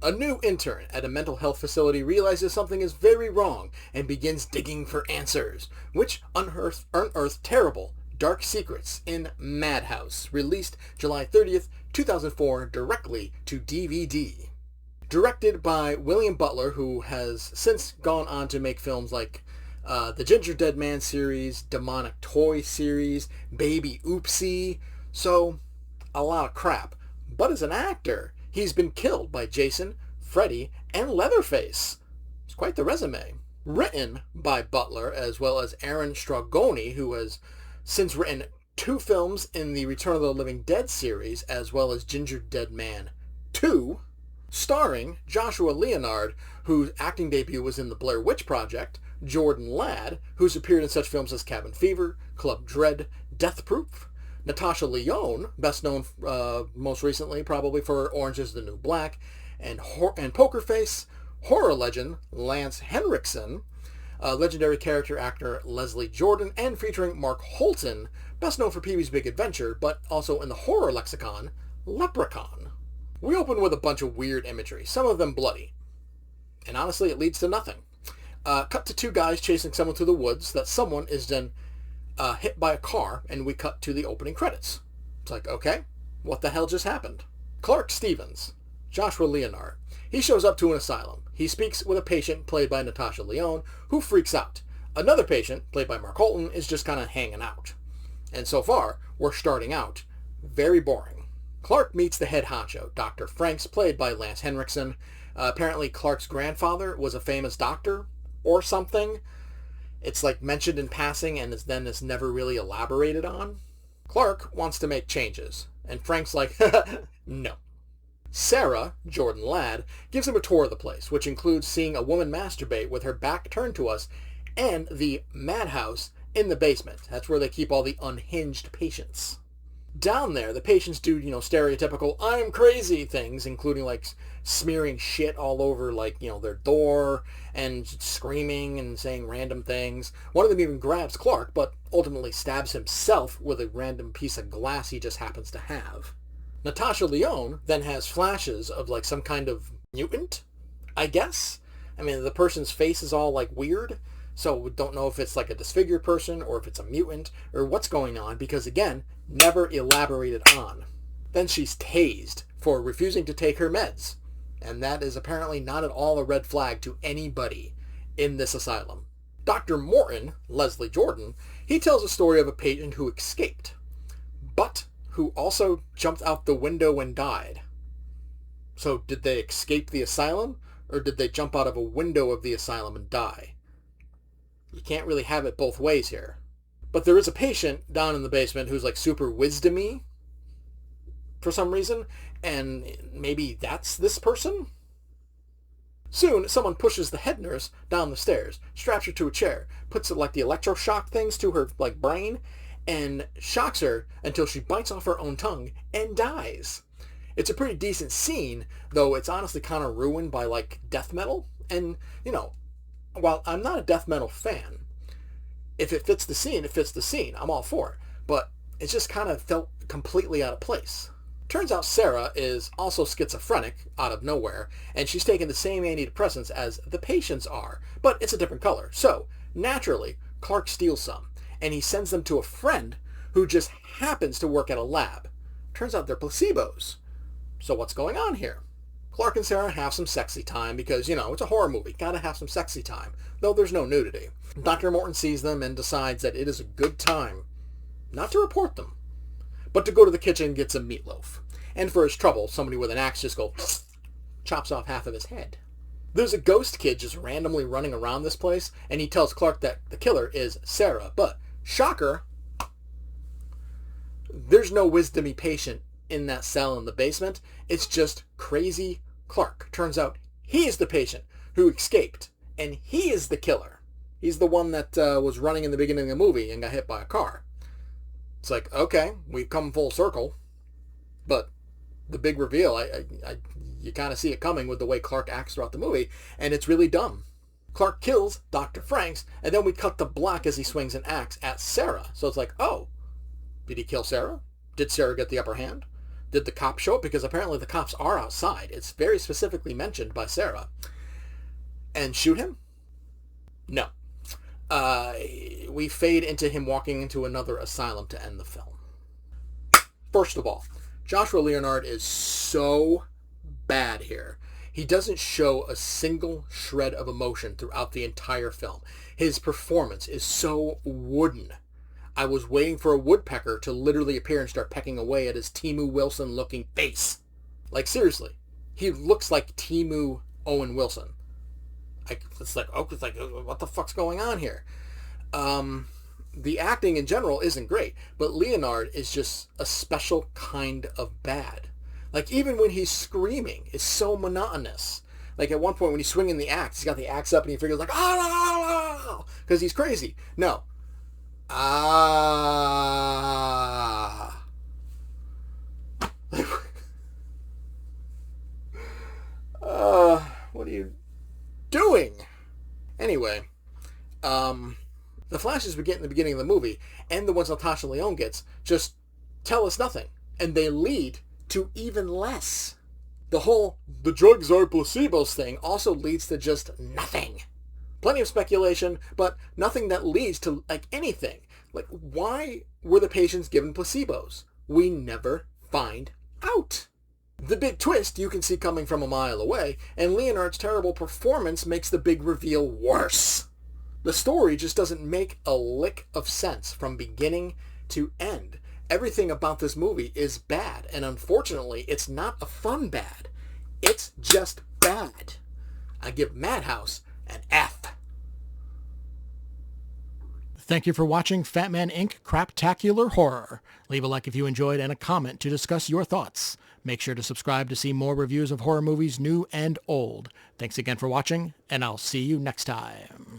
A new intern at a mental health facility realizes something is very wrong and begins digging for answers, which unearth terrible, dark secrets in Madhouse, released July 30th, 2004, directly to DVD. Directed by William Butler, who has since gone on to make films like the Ginger Dead Man series, Demonic Toy series, Baby Oopsie, so a lot of crap. But as an actor, he's been killed by Jason, Freddy, and Leatherface. It's quite the resume. Written by Butler, as well as Aaron Strongoni, who has since written 2 films in the Return of the Living Dead series, as well as Ginger Dead Man 2. Starring Joshua Leonard, whose acting debut was in The Blair Witch Project, Jordan Ladd, who's appeared in such films as Cabin Fever, Club Dread, Death Proof, Natasha Lyonne, best known most recently probably for Orange is the New Black, and Poker Face, horror legend Lance Henrikson, legendary character actor Leslie Jordan, and featuring Mark Holton, best known for Pee-wee's Big Adventure, but also in the horror lexicon, Leprechaun. We open with a bunch of weird imagery, some of them bloody. And honestly, it leads to nothing. Cut to 2 guys chasing someone through the woods that someone is then hit by a car, and we cut to the opening credits. It's like, okay, what the hell just happened? Clark Stevens, Joshua Leonard. He shows up to an asylum. He speaks with a patient played by Natasha Lyonne, who freaks out. Another patient, played by Mark Holton, is just kind of hanging out. And so far, we're starting out very boring. Clark meets the head honcho, Dr. Franks, played by Lance Henrikson. Apparently, Clark's grandfather was a famous doctor or something. It's like mentioned in passing and is never really elaborated on. Clark wants to make changes, and Frank's like, no. Sarah, Jordan Ladd, gives him a tour of the place, which includes seeing a woman masturbate with her back turned to us and the Madhouse in the basement. That's where they keep all the unhinged patients. Down there, the patients do, stereotypical I'm crazy things, including like smearing shit all over their door and screaming and saying random things. One of them even grabs Clark, but ultimately stabs himself with a random piece of glass he just happens to have. Natasha Lyonne then has flashes of like some kind of mutant, I guess. I mean, the person's face is all like weird, so we don't know if it's like a disfigured person or if it's a mutant or what's going on, because again, never elaborated on. Then she's tased for refusing to take her meds, and that is apparently not at all a red flag to anybody in this asylum. Dr. Morton, Leslie Jordan, he tells a story of a patient who escaped, but who also jumped out the window and died. So did they escape the asylum, or did they jump out of a window of the asylum and die? You can't really have it both ways here. But there is a patient down in the basement who's like super wisdomy for some reason, and maybe that's this person? Soon, someone pushes the head nurse down the stairs, straps her to a chair, puts like the electroshock things to her like brain, and shocks her until she bites off her own tongue and dies. It's a pretty decent scene, though it's honestly kind of ruined by like death metal. And, while I'm not a death metal fan, if it fits the scene, it fits the scene. I'm all for it. But it just kind of felt completely out of place. Turns out Sarah is also schizophrenic out of nowhere, and she's taking the same antidepressants as the patients are, but it's a different color. So, naturally, Clark steals some, and he sends them to a friend who just happens to work at a lab. Turns out they're placebos. So what's going on here? Clark and Sarah have some sexy time because, it's a horror movie. Gotta have some sexy time, though there's no nudity. Dr. Morton sees them and decides that it is a good time not to report them, but to go to the kitchen and get some meatloaf. And for his trouble, somebody with an axe just chops off half of his head. There's a ghost kid just randomly running around this place, and he tells Clark that the killer is Sarah. But, shocker, there's no wisdomy patient in that cell in the basement. It's just crazy Clark. Turns out he is the patient who escaped, and he is the killer. He's the one that was running in the beginning of the movie and got hit by a car. It's like, okay, we've come full circle, but the big reveal, you kind of see it coming with the way Clark acts throughout the movie, and it's really dumb. Clark kills Dr. Franks, and then we cut to black as he swings an axe at Sarah. So it's like, oh, did he kill Sarah? Did Sarah get the upper hand? Did the cops show up? Because apparently the cops are outside. It's very specifically mentioned by Sarah. And shoot him? No. We fade into him walking into another asylum to end the film. First of all, Joshua Leonard is so bad here. He doesn't show a single shred of emotion throughout the entire film. His performance is so wooden. I was waiting for a woodpecker to literally appear and start pecking away at his Temu Wilson-looking face. Like, seriously. He looks like Temu Owen Wilson. It's like, what the fuck's going on here? The acting in general isn't great, but Leonard is just a special kind of bad. Like, even when he's screaming, it's so monotonous. Like, at one point when he's swinging the axe, he's got the axe up and he figures like, ah, because he's crazy. No. Ah. What are you doing? Anyway, the flashes we get in the beginning of the movie and the ones Natasha Lyonne gets just tell us nothing, and they lead to even less. The drugs are placebos thing also leads to just nothing. Plenty of speculation, but nothing that leads to, like, anything. Like, why were the patients given placebos? We never find out. The big twist you can see coming from a mile away, and Leonard's terrible performance makes the big reveal worse. The story just doesn't make a lick of sense from beginning to end. Everything about this movie is bad, and unfortunately, it's not a fun bad. It's just bad. I give Madhouse an F. Thank you for watching Fatman Inc. Craptacular Horror. Leave a like if you enjoyed and a comment to discuss your thoughts. Make sure to subscribe to see more reviews of horror movies new and old. Thanks again for watching, and I'll see you next time.